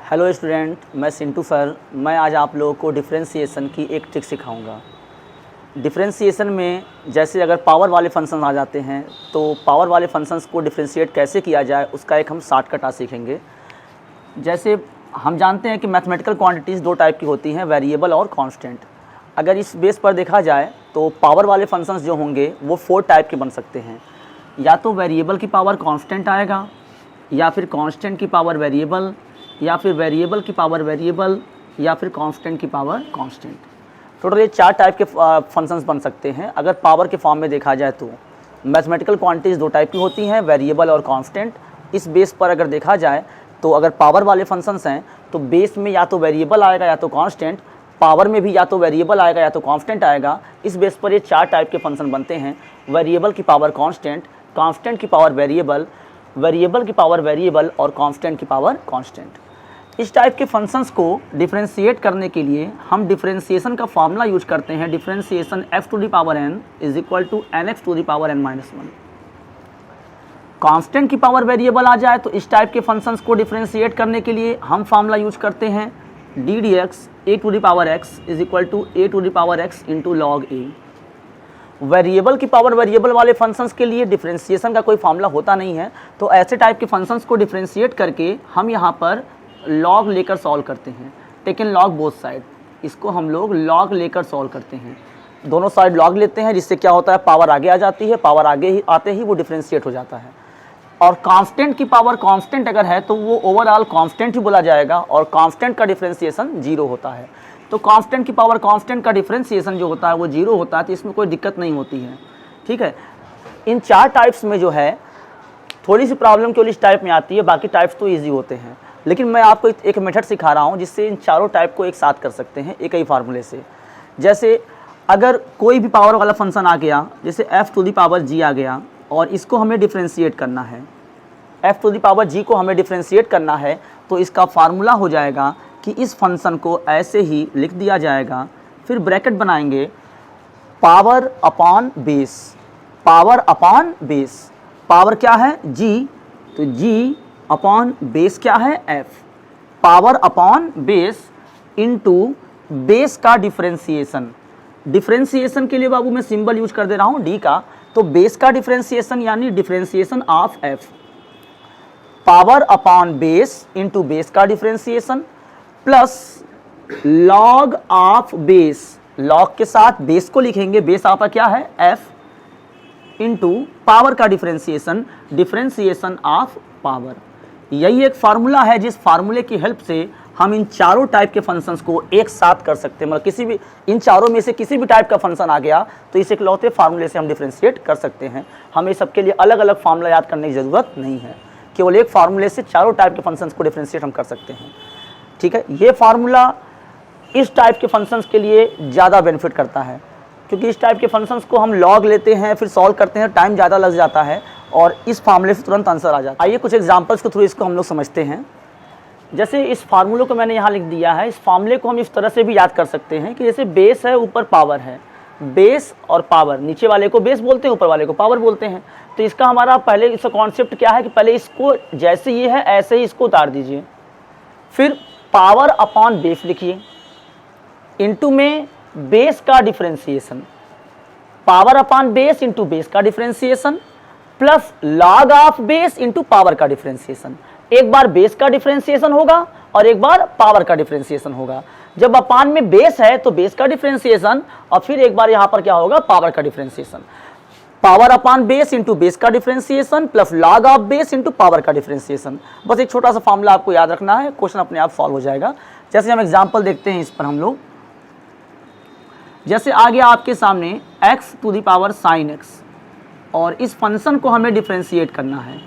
Hello student, मैं Sintu sir. मैं आज आप लोगों को डिफरेंशिएशन की एक ट्रिक सिखाऊंगा। डिफरेंशिएशन में जैसे अगर पावर वाले फंक्शन आ जाते हैं तो पावर वाले फंक्शंस को डिफरेंशिएट कैसे किया जाए उसका एक हम शॉर्टकट आज सीखेंगे। जैसे हम जानते हैं कि मैथमेटिकल क्वांटिटीज़ दो टाइप की होती हैं, वेरिएबल और कांस्टेंट। अगर इस बेस पर देखा जाए तो पावर वाले फंक्शंस जो होंगे वो 4 टाइप के बन सकते हैं। या तो वेरिएबल की पावर कांस्टेंट आएगा, या फिर कांस्टेंट की पावर वेरिएबल, या फिर वेरिएबल की पावर वेरिएबल, या फिर कांस्टेंट की पावर कांस्टेंट। टोटल ये 4 टाइप के फंक्शंस बन सकते हैं। अगर पावर के फॉर्म में देखा जाए तो मैथमेटिकल क्वांटिटीज़ दो टाइप की होती हैं, वेरिएबल और कांस्टेंट। इस बेस पर अगर देखा जाए तो अगर पावर वाले फंक्शंस हैं तो बेस में या तो वेरिएबल आएगा या तो कांस्टेंट, पावर में भी या तो वेरिएबल आएगा या तो कांस्टेंट आएगा। इस बेस पर ये 4 टाइप के फंक्शन बनते हैं। वेरिएबल की पावर कांस्टेंट, कांस्टेंट की पावर वेरिएबल, वेरिएबल की पावर वेरिएबल और कांस्टेंट की पावर कांस्टेंट। इस टाइप के फंक्शंस को डिफरेंशिएट करने के लिए हम डिफरेंशिएशन का फार्मूला यूज करते हैं। Differentiation f to the power n is equal to nx to the power n minus 1। Constant की पावर वेरिएबल आ जाए तो इस टाइप के फंक्शंस को डिफरेंशिएट करने के लिए हम फार्मूला यूज करते हैं D D X A to the power x is equal to A to the power x into log A. Variable की पावर वेरिएबल वाले फंक्शंस के लिए डिफरेंशिएशन का कोई फार्मूला होता नहीं है, तो ऐसे टाइप के फंक्शंस को डिफरेंशिएट करके हम यहाँ पर लॉग लेकर सॉल्व करते हैं। टेकन लॉग बोथ साइड, इसको हम लोग लॉग लेकर सॉल्व करते हैं। दोनों साइड लॉग लेते हैं, जिससे क्या होता है पावर आगे आ जाती है, पावर आगे ही आते ही वो डिफरेंशिएट हो जाता है। और कांस्टेंट की पावर कांस्टेंट अगर है तो वो ओवरऑल कांस्टेंट ही बोला जाएगा और कांस्टेंट का डिफरेंशिएशन 0 होता है। तो कांस्टेंट की पावर कांस्टेंट का डिफरेंशिएशन जो होता है वो 0 होता है, तो इसमें कोई दिक्कत नहीं होती है। ठीक है, इन 4 टाइप्स में जो है थोड़ी सी प्रॉब्लम केवल इस टाइप में आती है, बाकी टाइप्स तो ईजी होते हैं। लेकिन मैं आपको एक मेथड सिखा रहा हूँ जिससे इन चारों टाइप को एक साथ कर सकते हैं एक ही फार्मूले से। जैसे अगर कोई भी पावर वाला फंक्शन आ गया, जैसे f to the power g आ गया और इसको हमें डिफरेंशिएट करना है, f to the power g को हमें डिफरेंशिएट करना है, तो इसका फार्मूला हो जाएगा कि इस फंक्शन को ऐसे ही लिख दिया जाएगा, फिर ब्रैकेट बनाएंगे power upon base. Power upon base, power क्या है g, तो g अपॉन बेस क्या है f। Power upon base into base का डिफरेंशिएशन। डिफरेंशिएशन के लिए बाबू मैं सिंबल यूज कर दे रहा हूँ d का, तो बेस का डिफरेंशिएशन यानी differentiation of f। Power upon base into base का differentiation plus log of base. Log के साथ बेस को लिखेंगे, बेस आपका क्या है f इनटू पावर का डिफरेंशिएशन, डिफरेंशिएशन ऑफ पावर। यही एक फार्मूला है जिस फार्मूले की हेल्प से हम इन चारों टाइप के फंक्शंस को एक साथ कर सकते हैं। मतलब किसी भी इन चारों में से किसी भी टाइप का फंक्शन आ गया तो इस इकलौते फार्मूले से हम डिफरेंशिएट कर सकते हैं। हमें सबके लिए अलग अलग फार्मूला याद करने की ज़रूरत नहीं है, केवल एक फार्मूले से चारों टाइप के फंक्शंस को डिफरेंशिएट हम कर सकते हैं। ठीक है, ये फार्मूला इस टाइप के फंक्शंस के लिए ज़्यादा बेनिफिट करता है, क्योंकि इस टाइप के फंक्शंस को हम लॉग लेते हैं फिर सॉल्व करते हैं, टाइम ज़्यादा लग जाता है और इस फार्मूले से तुरंत आंसर आ जाता है। आइए कुछ एग्जांपल्स के थ्रू इसको हम लोग समझते हैं। जैसे इस फार्मूले को मैंने यहाँ लिख दिया है, इस फार्मूले को हम इस तरह से भी याद कर सकते हैं कि जैसे बेस है, ऊपर पावर है, बेस और पावर, नीचे वाले को बेस बोलते हैं, ऊपर वाले को पावर बोलते हैं। तो इसका हमारा पहले इसका कॉन्सेप्ट क्या है कि पहले इसको जैसे ये है ऐसे ही इसको उतार दीजिए, फिर पावर अपॉन बेस लिखिए, इंटू में बेस का differentiation, power upon base into base का differentiation plus log of base into power का डिफरेंशिएशन। एक बार बेस का डिफरेंशिएशन होगा और एक बार पावर का डिफरेंशिएशन होगा। जब अपान में बेस है तो बेस का डिफरेंशिएशन और फिर एक बार यहां पर क्या होगा, पावर का differentiation. Power upon base into base का differentiation plus log of base into power का डिफरेंशिएशन। बस एक छोटा सा फॉर्मूला आपको याद रखना है, क्वेश्चन अपने आप सॉल्व हो जाएगा। जैसे हम एग्जाम्पल देखते हैं इस पर हम लोग, जैसे आ गया आपके सामने x to the power sine x और इस फंक्शन को हमें डिफरेंशिएट करना है।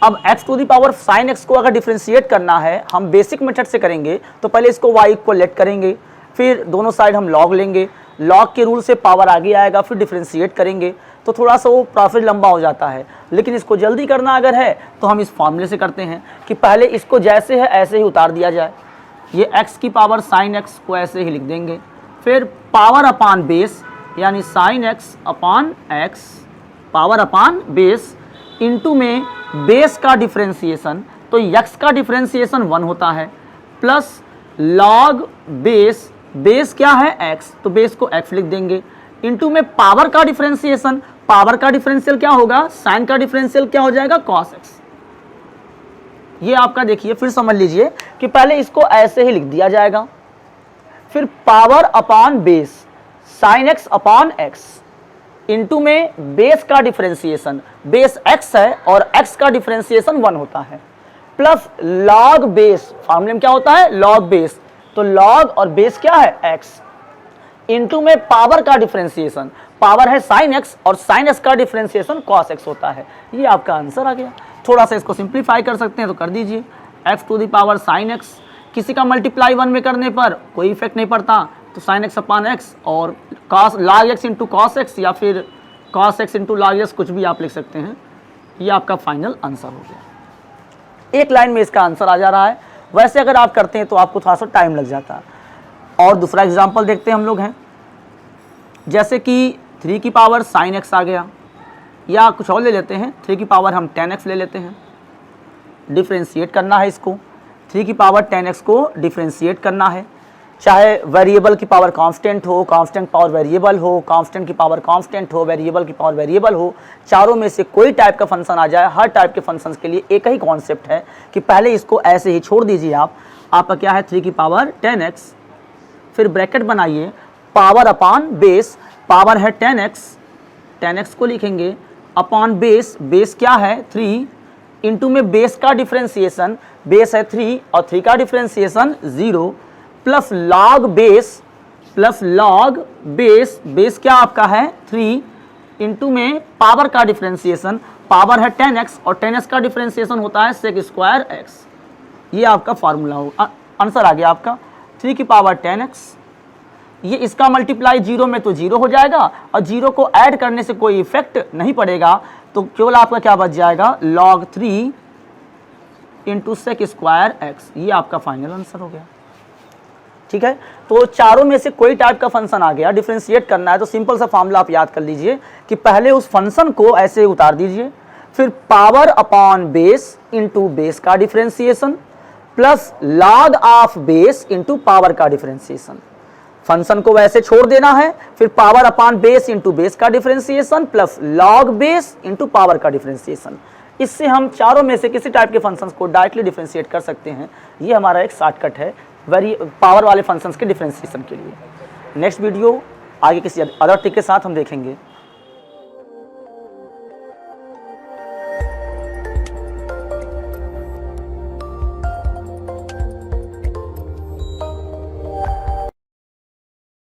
अब x to the power sine x को अगर डिफरेंशिएट करना है हम बेसिक मेथड से करेंगे, तो पहले इसको y को लेट करेंगे, फिर दोनों साइड हम लॉग लेंगे, लॉग के रूल से पावर आगे आएगा, फिर डिफरेंशिएट करेंगे, तो थोड़ा सा वो प्रोसेस लंबा हो जाता है। लेकिन इसको जल्दी करना अगर है तो हम इस फॉर्मूले से करते हैं कि पहले इसको जैसे है ऐसे ही उतार दिया जाए। ये x की पावर साइन x को ऐसे ही लिख देंगे, फिर पावर अपॉन बेस यानी sine x upon x, power upon base into में बेस का डिफरेंशिएशन, तो x का डिफरेंशिएशन 1 होता है, प्लस लॉग बेस, बेस क्या है x, तो बेस को x लिख देंगे, इनटू में पावर का डिफरेंशिएशन, पावर का डिफरेंशियल क्या होगा, साइन का डिफरेंशियल क्या हो जाएगा cos x। ये आपका देखिए फिर समझ लीजिए कि पहले इसको ऐसे ही लिख दिया जाएगा, फिर power upon base sine x upon x, into में बेस का डिफरेंशिएशन, बेस x है और x का डिफरेंशिएशन 1 होता है, प्लस लॉग बेस, फॉर्मूले में क्या होता है लॉग बेस, तो लॉग और बेस क्या है x, इनटू में पावर का डिफरेंशिएशन, पावर है साइन x और साइन x का डिफरेंशिएशन cos x होता है। ये आपका आंसर आ गया। थोड़ा सा इसको सिंप्लीफाई कर सकते हैं तो कर दीजिए, x to the power sine x, किसी का मल्टीप्लाई 1 में करने पर कोई इफेक्ट नहीं पड़ता, तो साइन x अपान x और cos log x into cos x या फिर cos x into log x, कुछ भी आप लिख सकते हैं। ये आपका फाइनल आंसर हो गया। एक लाइन में इसका आंसर आ जा रहा है, वैसे अगर आप करते हैं तो आपको थोड़ा सा टाइम लग जाता है। और दूसरा एग्जाम्पल देखते हैं हम लोग हैं, जैसे कि 3 की पावर साइन x आ गया, या कुछ और ले लेते हैं, 3 की पावर हम 10x ले लेते हैं, डिफ्रेंशिएट करना है इसको, 3 की पावर 10x को डिफ्रेंशिएट करना है, चाहे वेरिएबल की पावर कांस्टेंट हो, कांस्टेंट पावर वेरिएबल हो, कांस्टेंट की पावर कांस्टेंट हो, वेरिएबल की पावर वेरिएबल हो, चारों में से कोई टाइप का फंक्शन आ जाए, हर टाइप के फंक्शंस के लिए एक ही कॉन्सेप्ट है कि पहले इसको ऐसे ही छोड़ दीजिए आपका क्या है 3 की पावर 10x, फिर ब्रैकेट बनाइए, पावर अपॉन बेस, पावर है 10x को लिखेंगे, अपॉन बेस, बेस क्या है 3, इंटू में बेस का डिफरेंशिएशन, बेस है 3 और 3 का differentiation 0, plus log base, plus log base, base क्या आपका है 3, इंटू में पावर का डिफरेंशिएशन, पावर है 10x और 10x का डिफरेंशिएशन होता है सेक स्क्वायर x। ये आपका फार्मूला हो, आंसर आ गया आपका 3 की पावर 10x। ये इसका मल्टीप्लाई 0 में तो 0 हो जाएगा और 0 को ऐड करने से कोई इफेक्ट नहीं पड़ेगा, तो केवल आपका क्या बच जाएगा log 3 into sec square x। ये आपका फाइनल आंसर हो गया। ठीक है, तो चारों में से कोई टाइप का फंक्शन आ गया, डिफरेंशिएट करना है, तो सिंपल सा फार्मूला आप याद कर लीजिए कि पहले उस फंक्शन को ऐसे उतार दीजिए, फिर power upon base into base का differentiation, plus log of base into power का डिफरेंशिएशन, फंक्शन को वैसे छोड़ देना है, फिर power upon base into base का differentiation plus log base into power का डिफरेंशिएशन। इससे हम चारों में से किसी टाइप के फंक्शंस को डायरेक्टली डिफरेंशिएट कर सकते हैं। ये हमारा एक शॉर्टकट है पावर वाले फंक्शंस के डिफरेंशिएशन के लिए। नेक्स्ट वीडियो आगे किसी अदर ट्रिक के साथ हम देखेंगे।